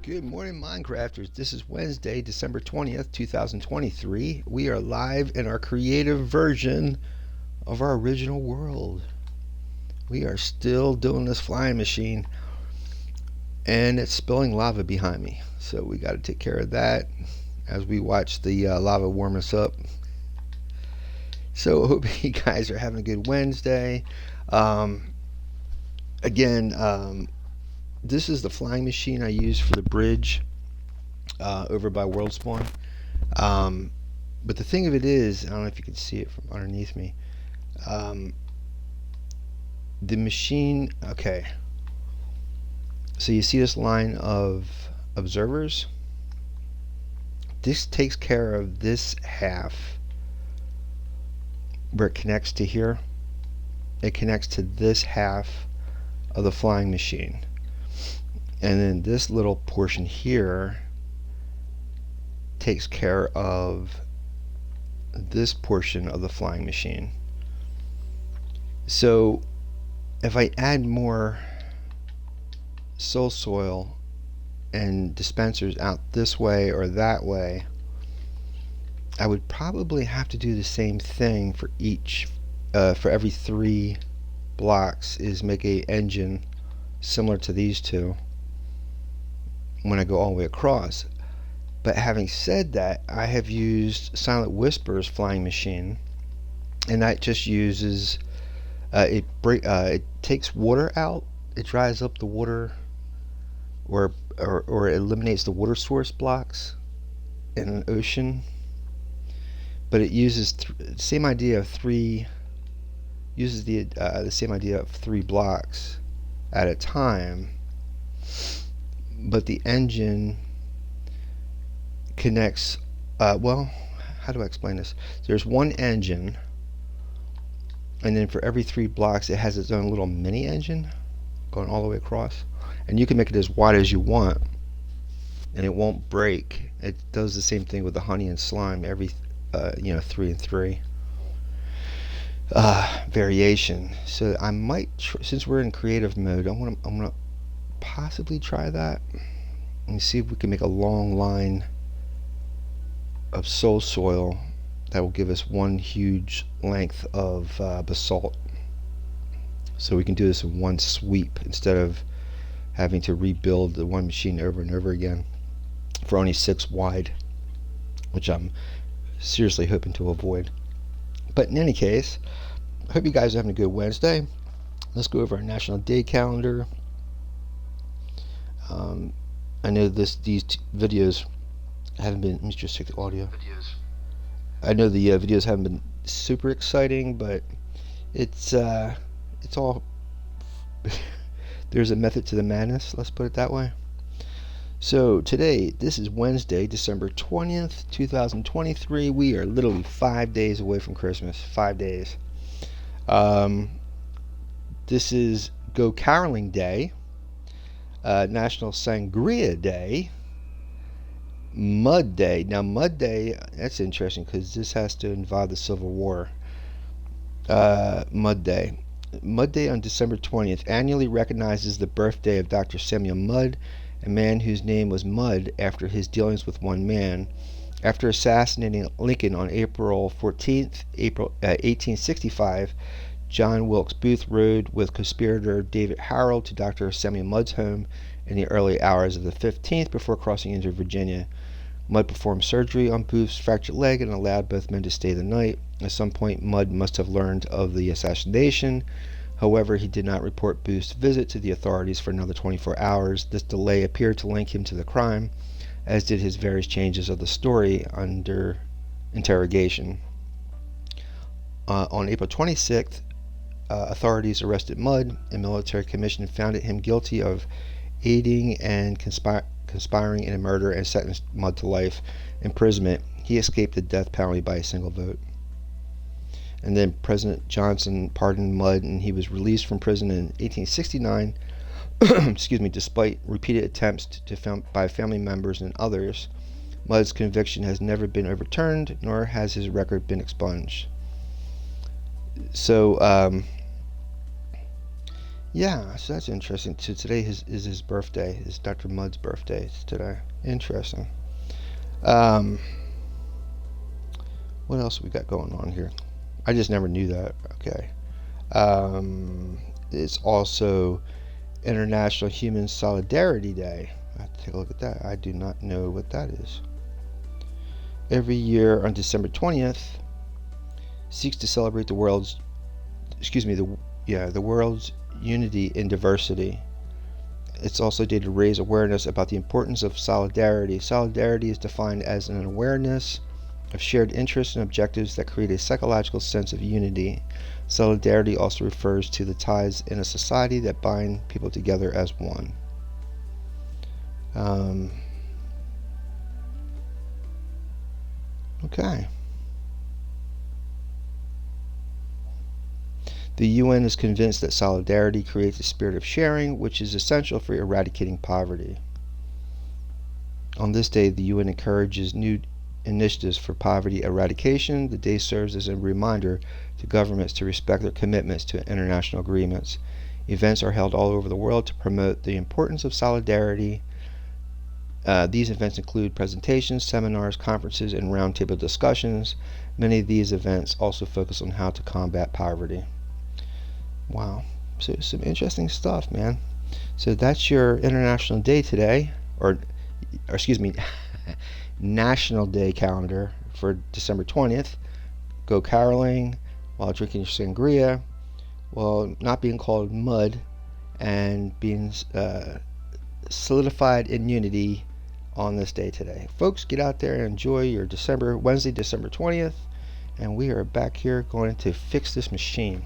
Good morning, Minecrafters. This is Wednesday, December 20th, 2023. We are live in our creative version of our original world. We are still doing this flying machine, and it's spilling lava behind me. So we got to take care of that as we watch the lava warm us up. So I hope you guys are having a good Wednesday. Um, again, this is the flying machine I use for the bridge over by World Spawn. Um, but the thing of it is, I don't know if you can see it from underneath me. Um, the machine, okay. So you see this line of observers? This takes care of this half where it connects to here. It connects to this half of the flying machine. And then this little portion here takes care of this portion of the flying machine. So if I add more soil and dispensers out this way or that way, I would probably have to do the same thing for each for every 3 blocks, is make a engine similar to these two when I go all the way across. But having said that, I have used Silent Whisperer's flying machine, and that just uses it takes water out. It dries up the water, or it eliminates the water source blocks in an ocean. But it uses the same idea of three same idea of 3 blocks at a time. But the engine connects. Well, how do I explain this? There's one engine, and then for every 3 blocks it has its own little mini engine going all the way across, and you can make it as wide as you want and it won't break. It does the same thing with the honey and slime, every 3 and 3 variation. So I might since we're in creative mode, I'm gonna possibly try that and see if we can make a long line of soil that will give us one huge length of basalt, so we can do this in one sweep instead of having to rebuild the one machine over and over again for only 6 wide, which I'm seriously hoping to avoid. But in any case, I hope you guys are having a good Wednesday. Let's go over our National Day calendar. I know these videos haven't been. Let me just check the audio. I know the videos haven't been super exciting, but it's all there's a method to the madness. Let's put it that way. So today, this is Wednesday, December 20th, 2023. We are literally 5 days away from Christmas. 5 days. This is Go Caroling Day, National Sangria Day, Mud Day. Now, Mud Day, that's interesting because this has to involve the Civil War. Mud Day. Mud Day on December 20th annually recognizes the birthday of Dr. Samuel Mudd, a man whose name was Mudd after his dealings with one man. After assassinating Lincoln on April 14th, 1865, John Wilkes Booth rode with conspirator David Harold to Dr. Samuel Mudd's home in the early hours of the 15th before crossing into Virginia. Mudd performed surgery on Booth's fractured leg and allowed both men to stay the night. At some point, Mudd must have learned of the assassination. However, he did not report Booth's visit to the authorities for another 24 hours. This delay appeared to link him to the crime, as did his various changes of the story under interrogation. On April 26th, authorities arrested Mudd. A military commission found him guilty of aiding and conspiring in a murder and sentenced Mudd to life imprisonment. He escaped the death penalty by a single vote. And then President Johnson pardoned Mudd, and he was released from prison in 1869. Excuse me, despite repeated attempts by family members and others. Mudd's conviction has never been overturned, nor has his record been expunged. So Yeah, so that's interesting. So today is his birthday. It's Dr. Mudd's birthday today. Interesting. Um, what else we got going on here? I just never knew that. Okay. It's also International Human Solidarity Day. I have to take a look at that. I do not know what that is. Every year on December 20th, seeks to celebrate the world's, the world's unity in diversity. It's also a day to raise awareness about the importance of solidarity. Solidarity is defined as an awareness of shared interests and objectives that create a psychological sense of unity. Solidarity also refers to the ties in a society that bind people together as one. Okay. The UN is convinced that solidarity creates a spirit of sharing, which is essential for eradicating poverty. On this day, the UN encourages new initiatives for poverty eradication. The day serves as a reminder to governments to respect their commitments to international agreements. Events are held all over the world to promote the importance of solidarity. These events include presentations, seminars, conferences, and roundtable discussions. Many of these events also focus on how to combat poverty. Wow. So some interesting stuff, man. So that's your International Day today, or excuse me, National Day calendar for December 20th. Go caroling while drinking your sangria, while not being called mud, and being solidified in unity on this day today. Folks, get out there and enjoy your Wednesday, December 20th, and we are back here going to fix this machine.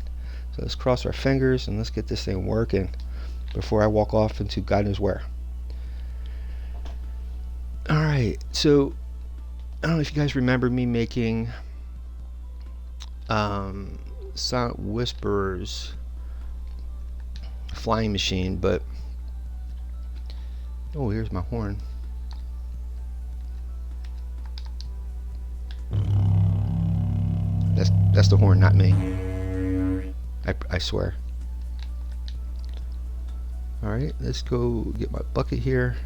So let's cross our fingers and let's get this thing working before I walk off into God knows where. Alright, so I don't know if you guys remember me making Silent Whisperer's flying machine, but oh, here's my horn. That's the horn, not me. I swear. Alright, let's go get my bucket here.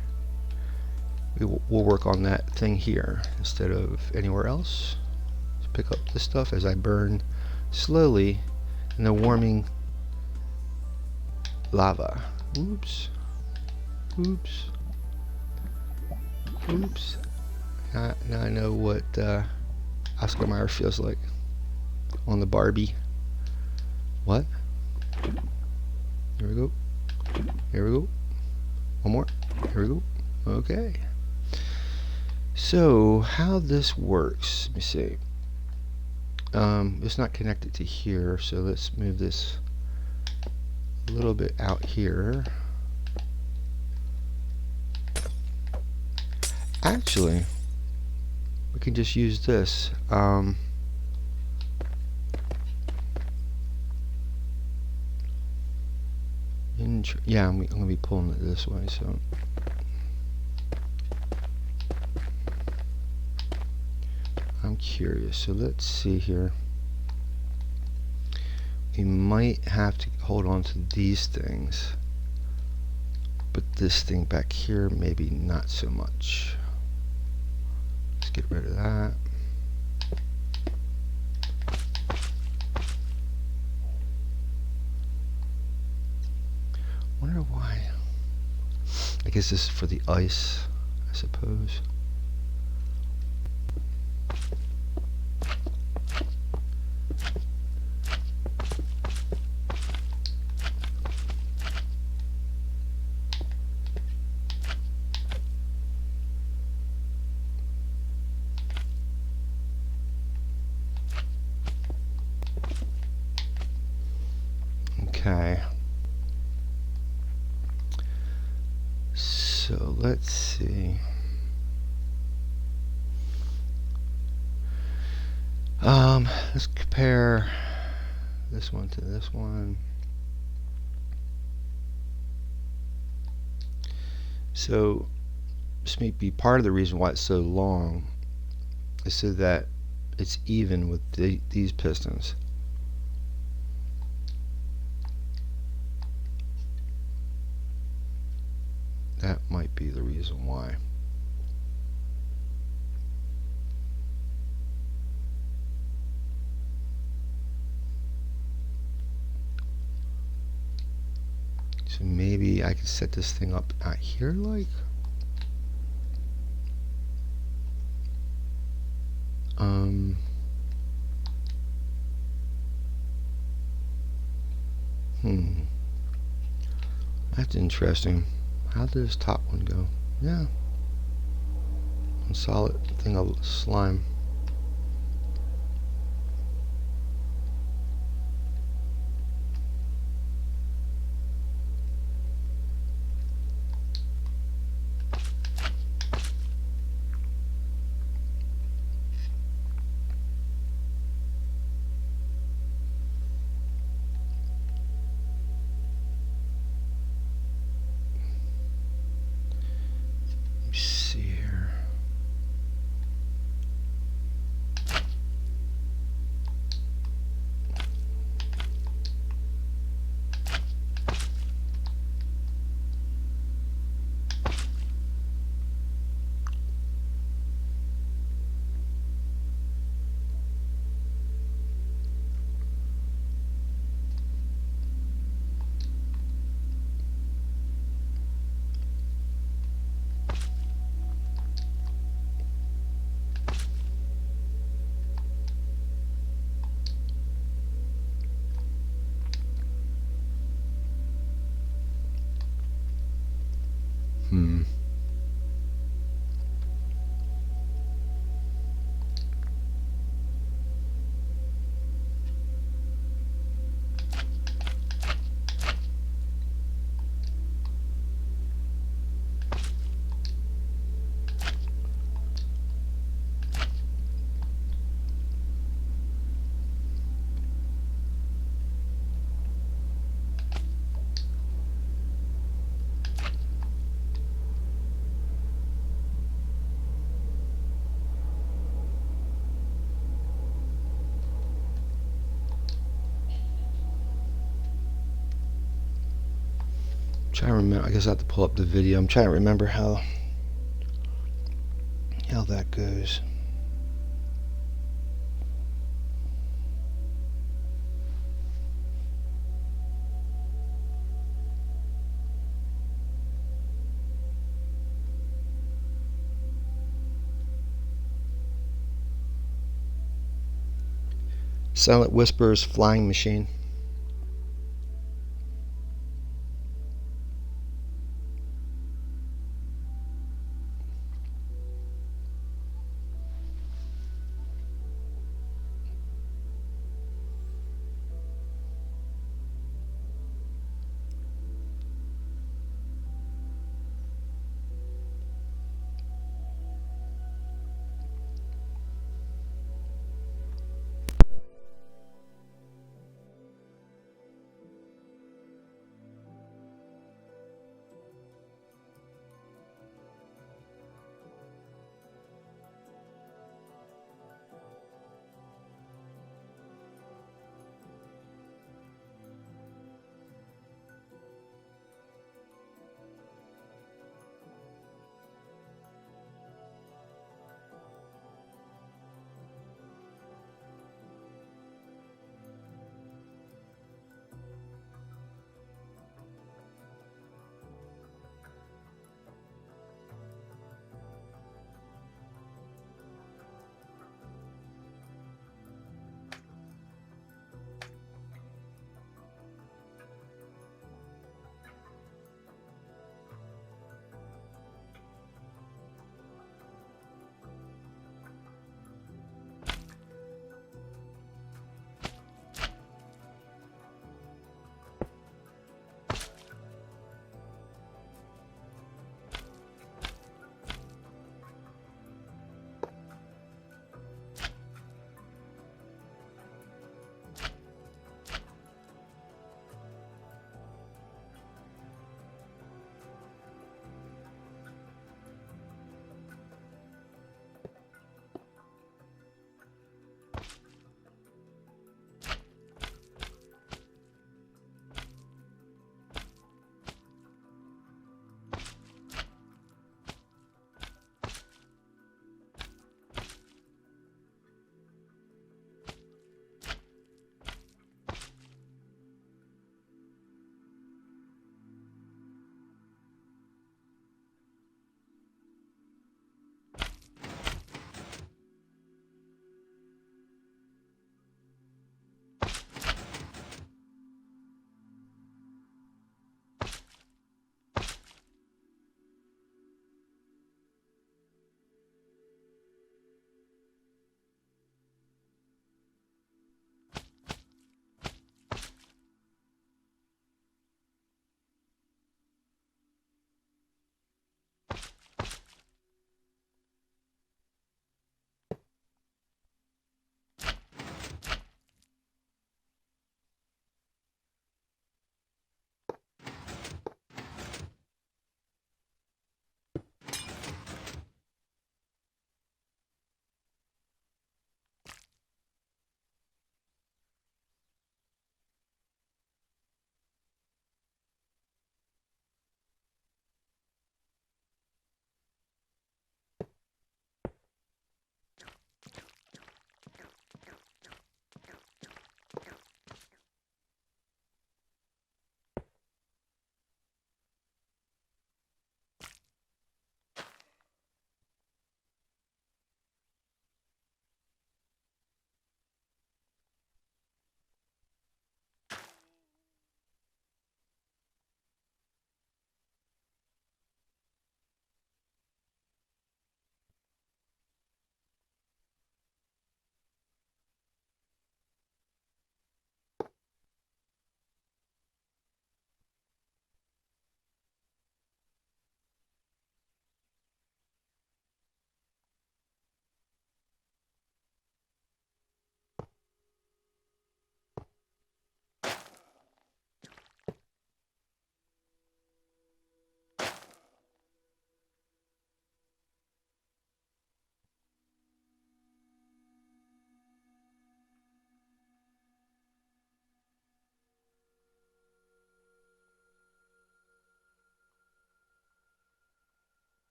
We'll work on that thing here instead of anywhere else. Let's pick up this stuff as I burn slowly in the warming lava. Oops. Oops. Oops. Now I know what Oscar Mayer feels like on the Barbie. What? Here we go. Here we go. One more. Here we go. Okay. So how this works, let me see. It's not connected to here, so let's move this a little bit out here. Actually, we can just use this. Yeah, I'm going to be pulling it this way, so I'm curious. So let's see here. We might have to hold on to these things, but this thing back here maybe not so much. Let's get rid of that. Wonder why. I guess this is for the ice, I suppose. Okay. So let's see. Let's compare this one to this one. So this may be part of the reason why it's so long, is so that it's even with these pistons. might be the reason why. So maybe I could set this thing up out here, like. That's interesting. How did this top one go? Yeah. A solid thing of slime. Trying to remember. I guess I have to pull up the video. I'm trying to remember how that goes. Silent Whisperer's flying machine.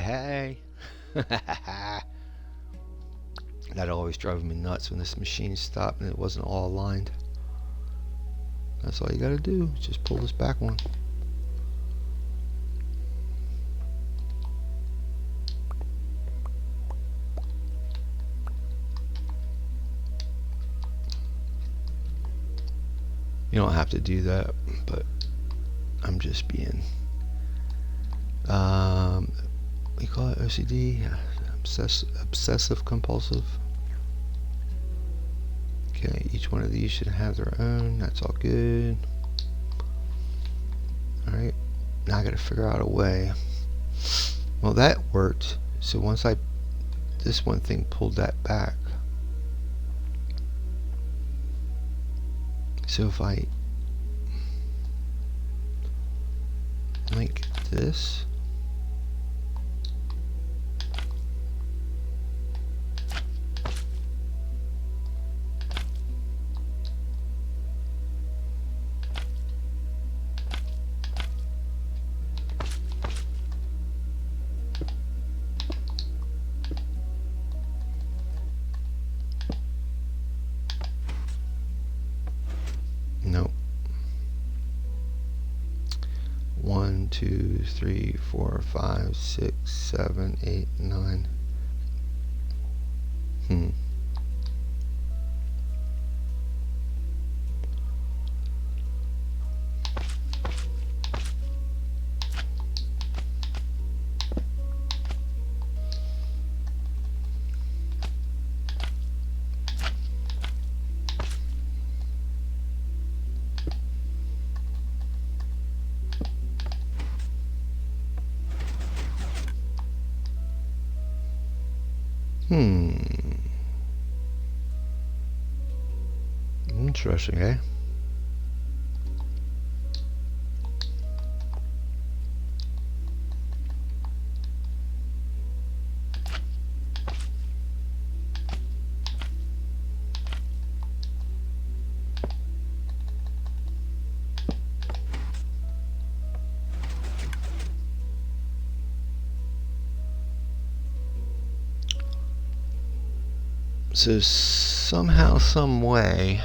hey. That always drove me nuts when this machine stopped and it wasn't all aligned. That's all you gotta do, just pull this back one. You don't have to do that, but I'm just being, we call it OCD, obsessive compulsive. Okay, each one of these should have their own. That's all good. Alright, now I gotta figure out a way. Well, that worked. So once this one thing pulled that back. So if I link this, nope. 1, 2, 3, 4, 5, 6, 7, 8, 9. Interesting, eh? So somehow, some way,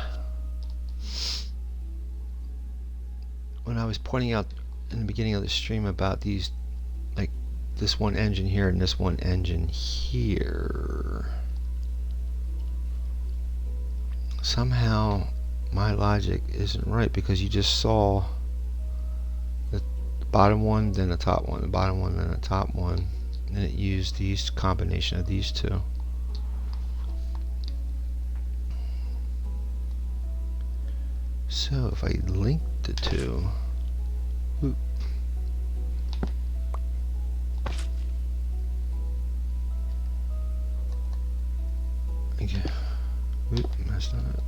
when I was pointing out in the beginning of the stream about these, like this one engine here and this one engine here, somehow my logic isn't right, because you just saw the bottom one, then the top one, the bottom one, then the top one, and it used these combination of these two. So if I link the two, whoop. Okay, whoop, messed that up.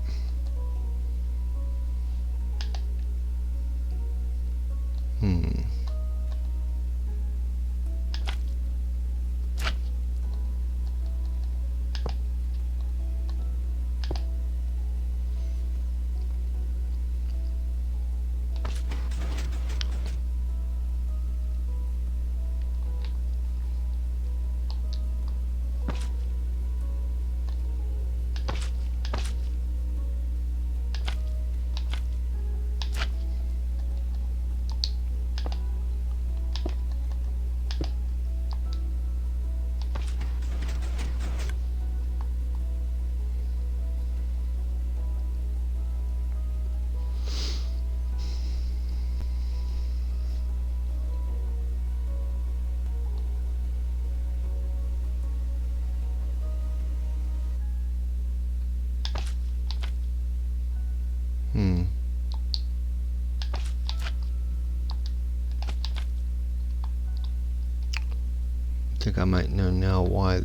I think I might know now why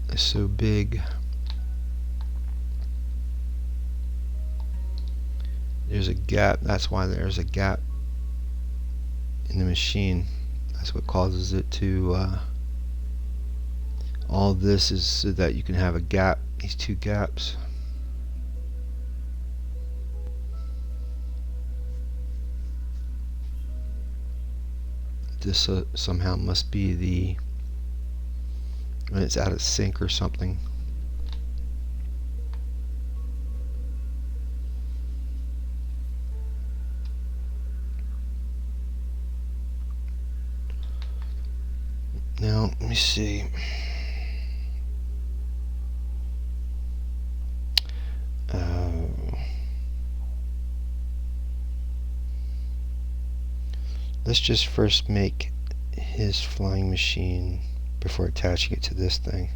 it's so big. There's a gap. That's why there's a gap in the machine. That's what causes it to all this is so that you can have a gap, these two gaps. this somehow must be the when it's out of sync or something. Now, let me see. Let's just first make his flying machine before attaching it to this thing.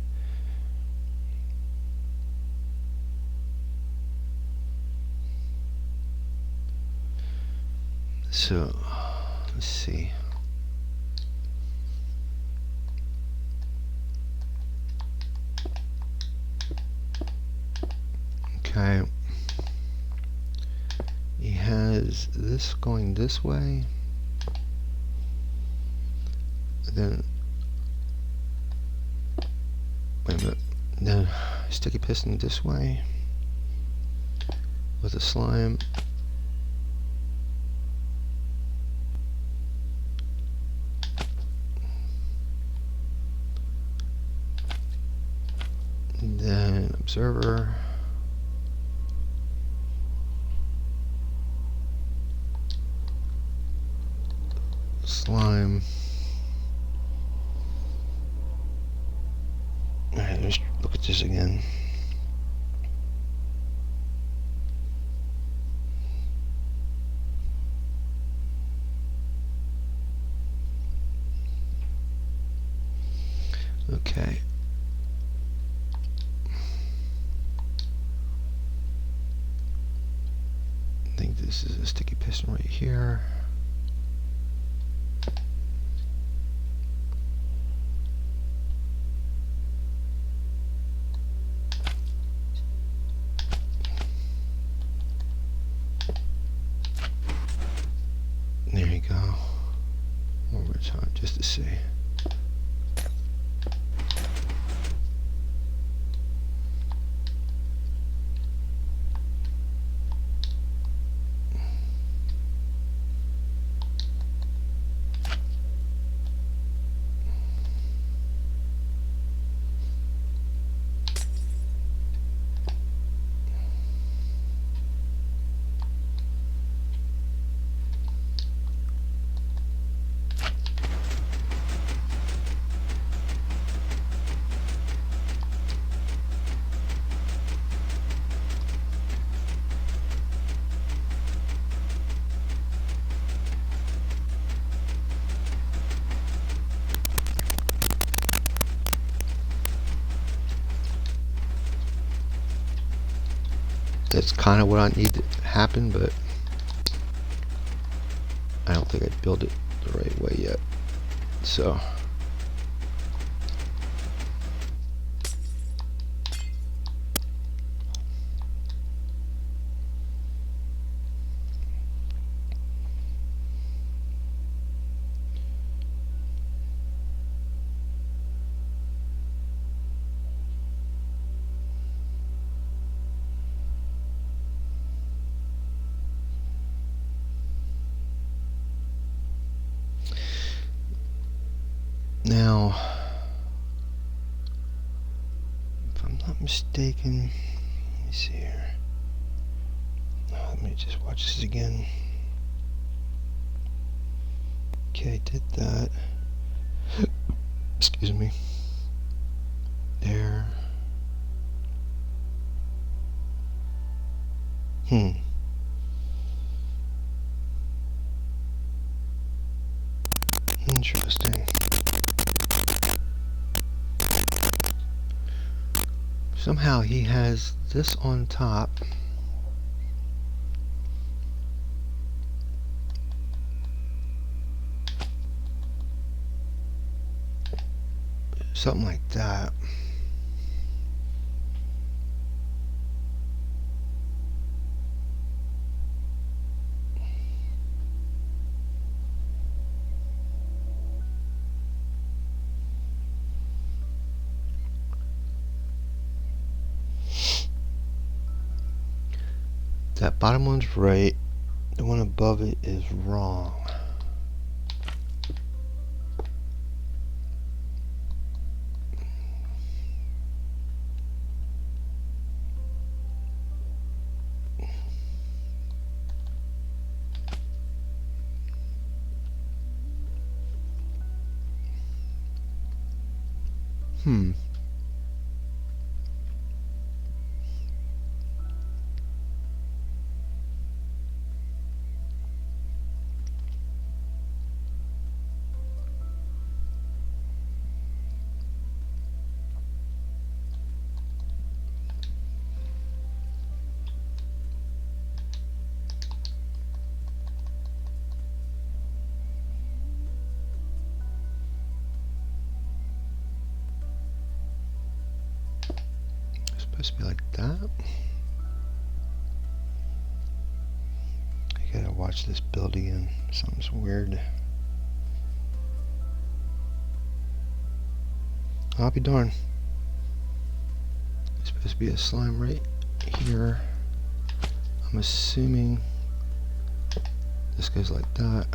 So, let's see. Okay. He has this going this way. Then, wait a minute. Then, sticky piston this way with the slime. And then observer. Slime. Alright, let's look at this again. Okay. I think this is a sticky piston right here. There you go. One more time just to see. That's kind of what I need to happen, but I don't think I'd build it the right way yet. So now, if I'm not mistaken, let me see here. Let me just watch this again. Okay, did that. Excuse me. There. Interesting. Somehow he has this on top. Something like that. That bottom one's right. The one above it is wrong. Hmm. It's supposed to be like that. I gotta watch this build again. Something's weird. I'll be darned. It's supposed to be a slime right here. I'm assuming this goes like that.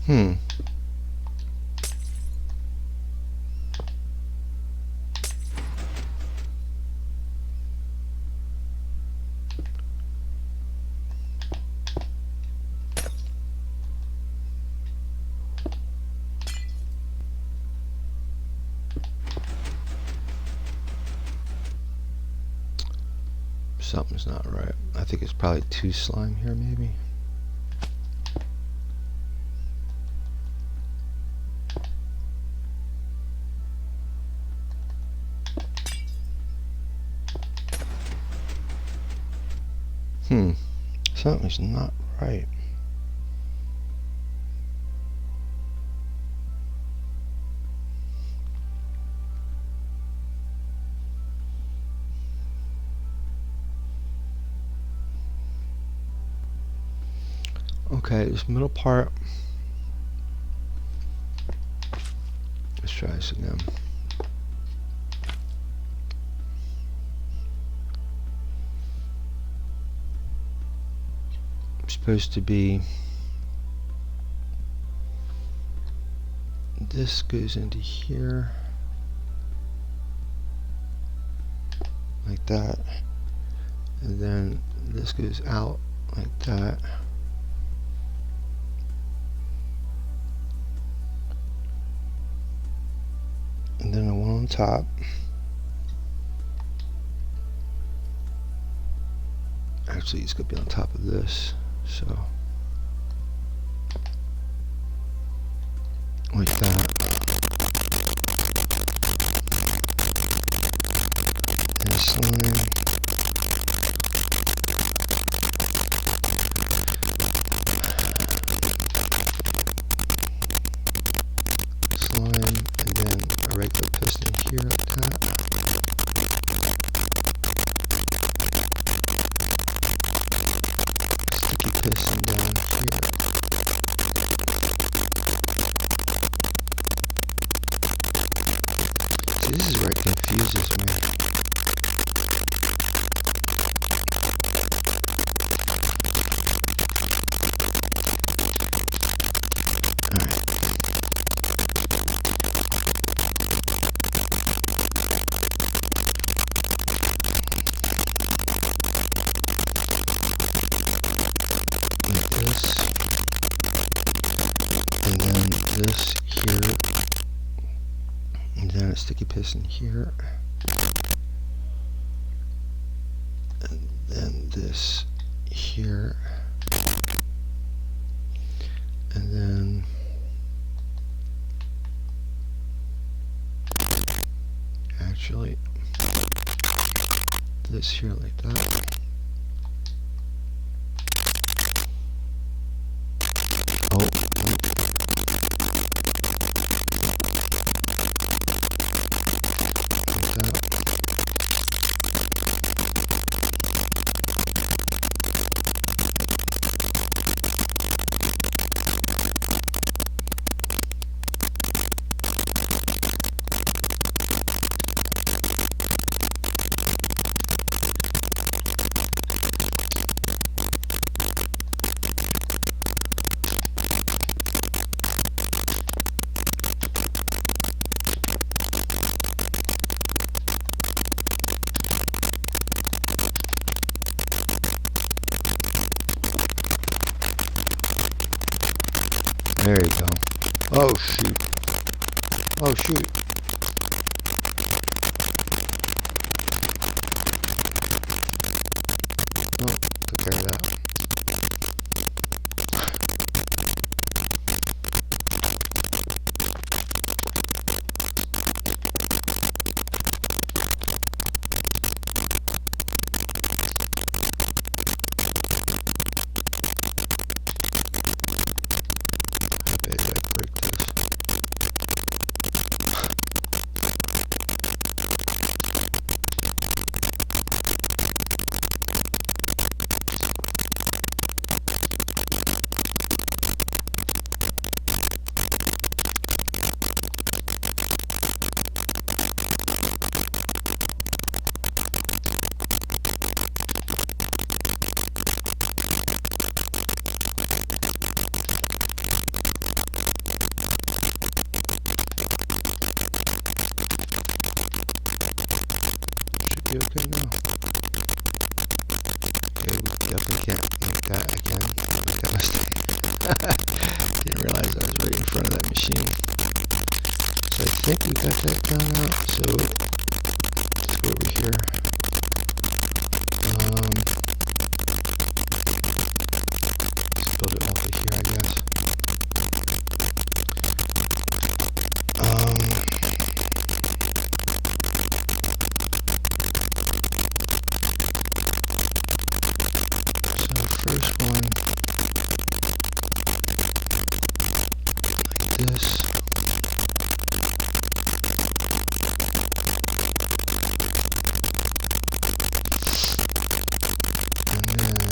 Hmm. Something's not right. I think it's probably too slime here, maybe. Something's not right. Okay, this middle part. Let's try this again. It's supposed to be, this goes into here like that, and then this goes out like that. And then the one on top. Actually, it's going to be on top of this. So, like that. And slime. And then a regular piston here like that. Sticky piston down here. See, this is where it confuses me. This here, and then a sticky piston here, and then this here, and then actually this here like that. Oh. There you go. Oh shoot. Oh shoot. Oh, took care of that. Okay now. Okay, we definitely can't make that again. Make that mistake. Didn't realize I was right in front of that machine. So I think we got that done now. So let's go over here. Let's build it over here, I guess. First one, like this. And then,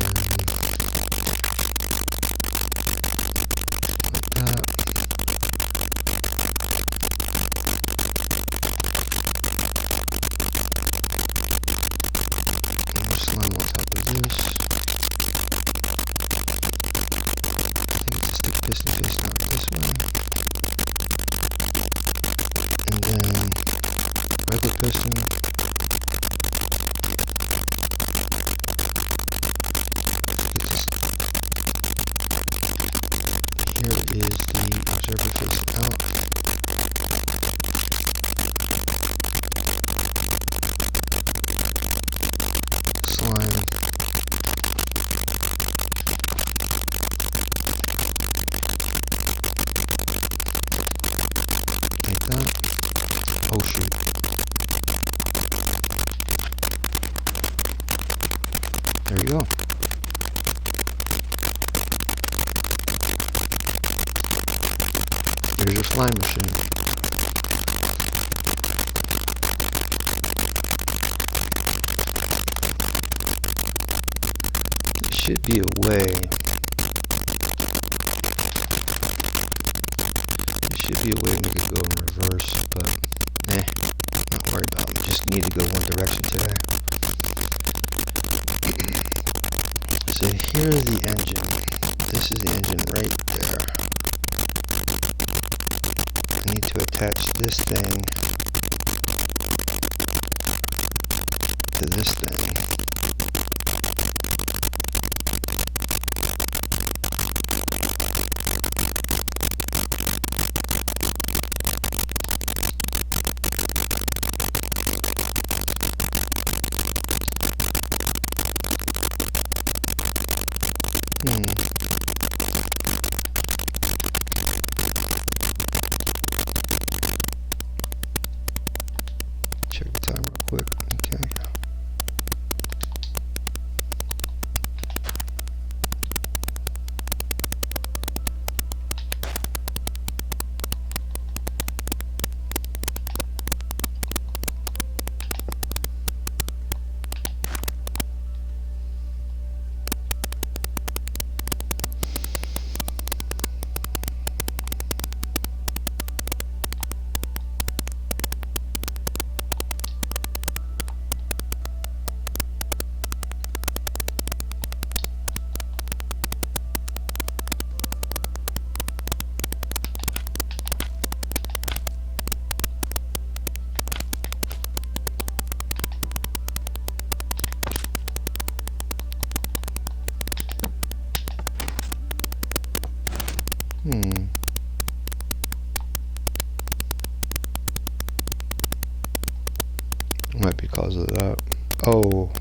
like that. More slime on top of this. Piston on this one, and then regular piston, here is the observer facing out, slime, oh shoot. There you go. There's your slime machine. There should be a way. There should be a way to make it go in reverse, but not worry about it. Just need to go one direction today. So here's the engine. This is the engine right there. I need to attach this thing to this thing. Check the time real quick. Okay. Might be because of that. Oh.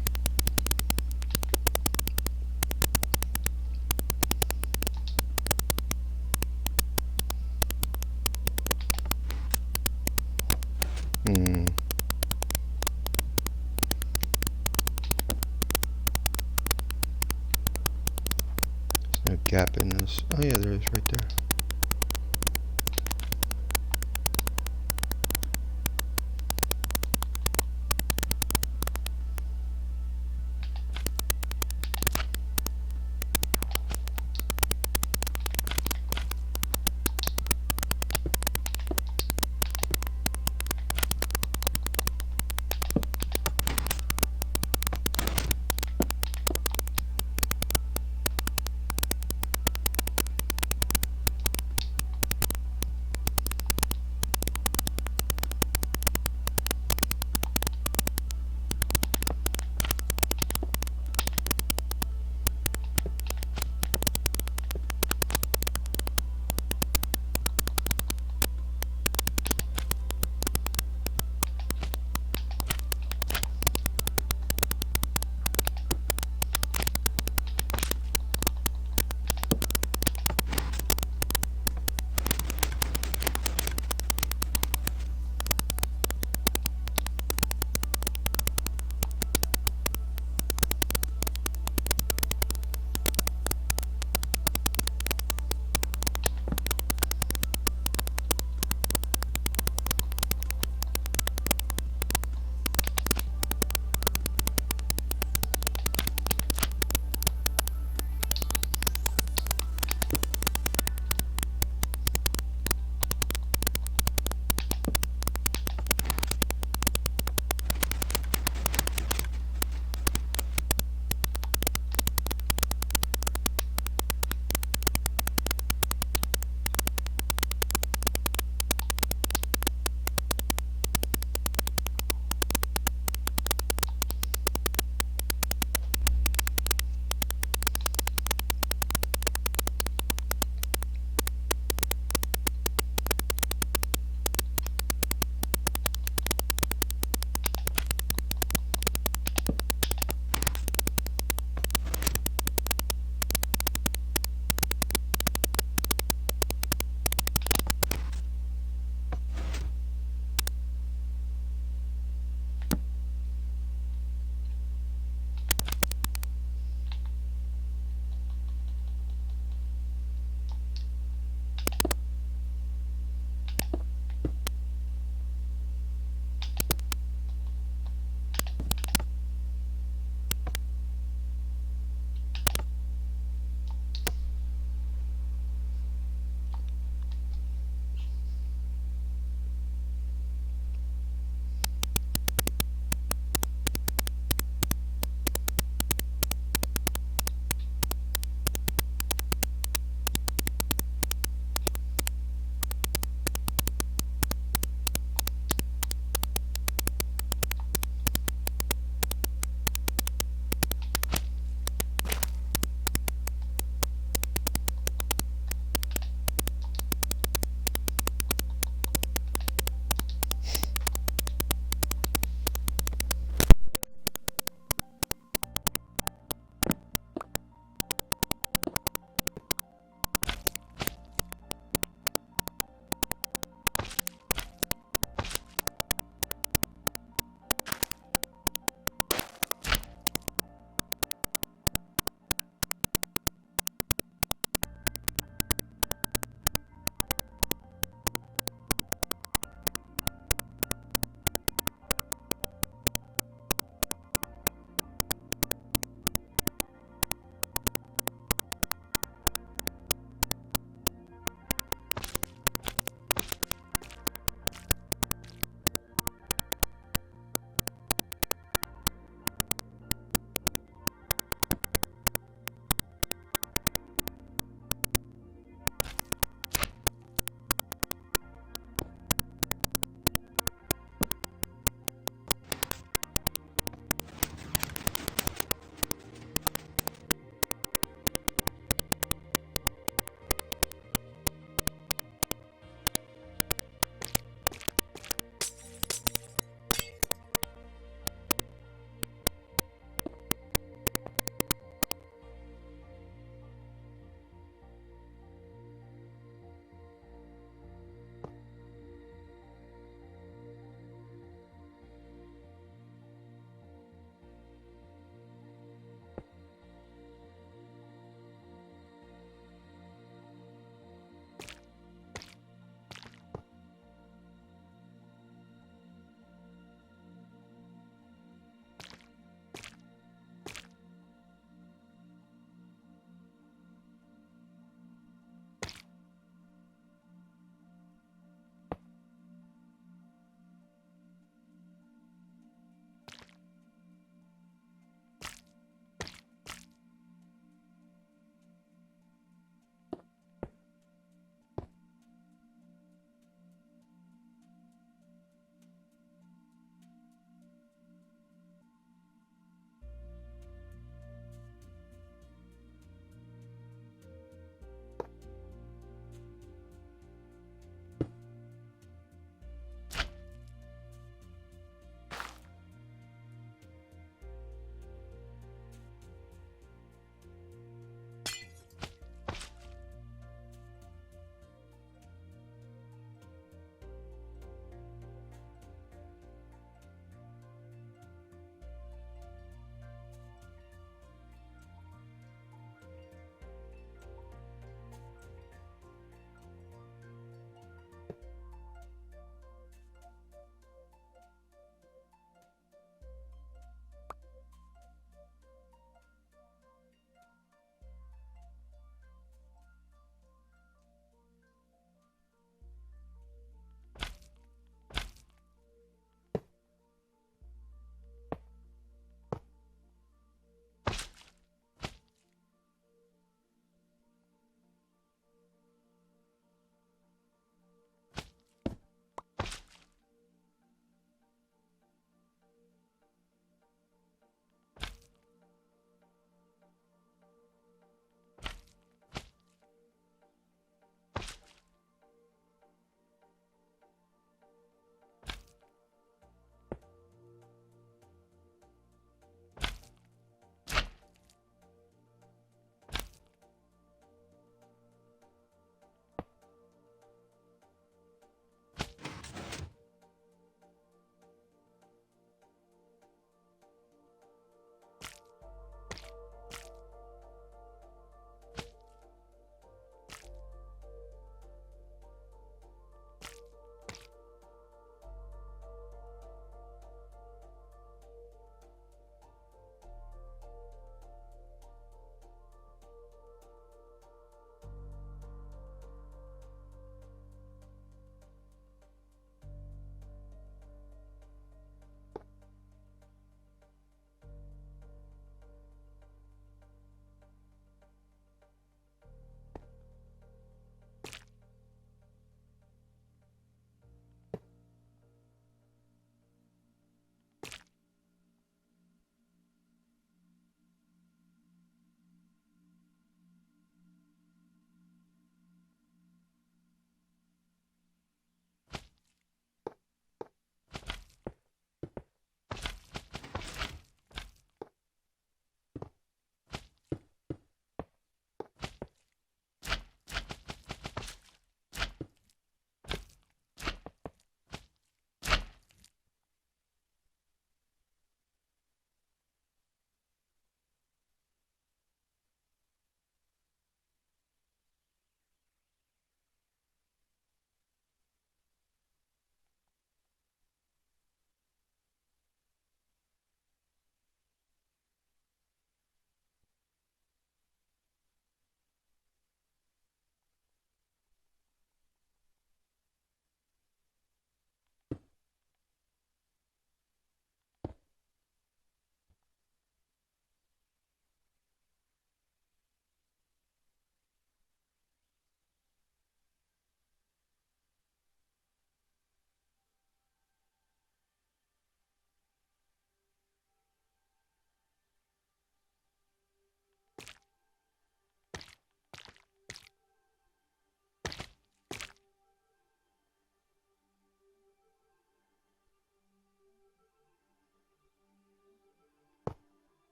Hmm. There's no gap in this. Oh yeah, there is right there.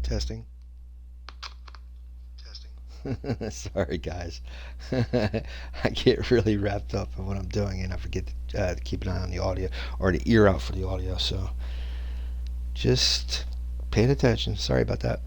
Testing. Sorry, guys. I get really wrapped up in what I'm doing, and I forget to keep an eye on the audio or the ear out for the audio. So just paying attention. Sorry about that.